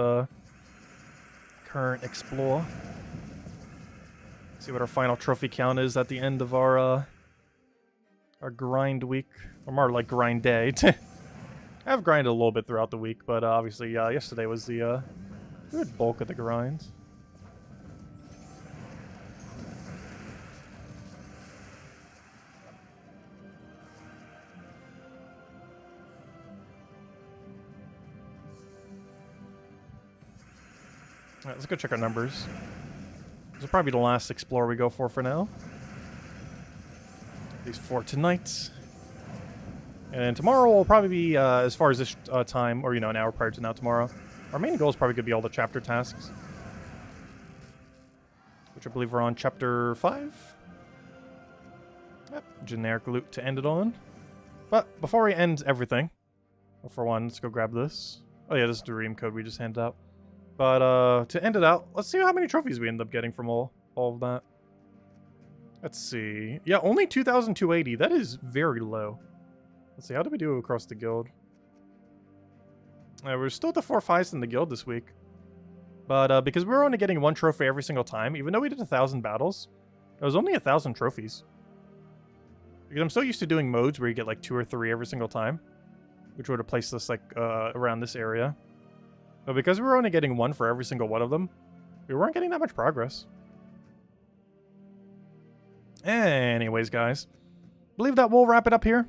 current explore. See what our final trophy count is at the end of our grind week, or more like grind day. I've grinded a little bit throughout the week, but obviously yesterday was the good bulk of the grinds. Alright, let's go check our numbers. This will probably be the last explore we go for now. These 4 tonight. And tomorrow will probably be, as far as this time, or, you know, an hour prior to now tomorrow, our main goal is probably going to be all the chapter tasks. Which I believe we're on chapter 5. Yep, generic loot to end it on. But before we end everything, well, for one, let's go grab this. Oh yeah, this is the Ream code we just handed out. But to end it out, let's see how many trophies we end up getting from all of that. Let's see. Yeah, only 2,280. That is very low. Let's see, how did we do across the guild? We're still the 4th highest in the guild this week. But because we were only getting 1 trophy every single time, even though we did 1,000 battles, it was only 1,000 trophies. Because I'm so used to doing modes where you get like 2 or 3 every single time, which would have placed us like around this area. But because we were only getting 1 for every single one of them, we weren't getting that much progress. Anyways, guys, I believe that we'll wrap it up here.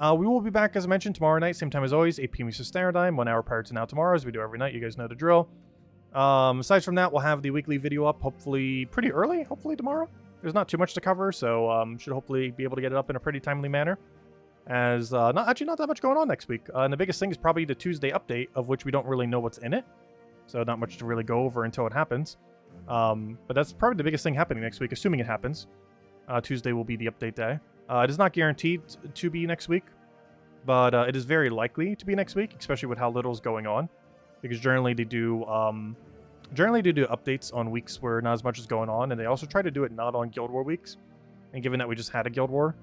We will be back, as I mentioned, tomorrow night, same time as always, 8 p.m. Eastern Standard Time, 1 hour prior to now tomorrow, as we do every night. You guys know the drill. Aside from that, we'll have the weekly video up, hopefully pretty early, hopefully tomorrow. There's not too much to cover, so should hopefully be able to get it up in a pretty timely manner. As not that much going on next week. And the biggest thing is probably the Tuesday update, of which we don't really know what's in it. So not much to really go over until it happens. But that's probably the biggest thing happening next week, assuming it happens. Tuesday will be the update day. It is not guaranteed to be next week, but it is very likely to be next week, especially with how little is going on. Because generally they do updates on weeks where not as much is going on, and they also try to do it not on Guild War weeks. And given that we just had a Guild War,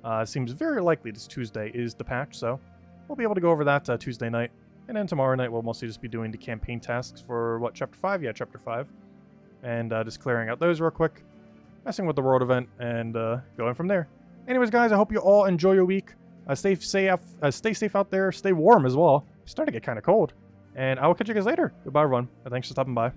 it seems very likely this Tuesday is the patch, so we'll be able to go over that Tuesday night. And then tomorrow night we'll mostly just be doing the campaign tasks for, what, Chapter 5? Yeah, Chapter 5. And just clearing out those real quick, messing with the world event, and going from there. Anyways, guys, I hope you all enjoy your week. Stay safe out there. Stay warm as well. It's starting to get kind of cold. And I will catch you guys later. Goodbye, everyone. And thanks for stopping by.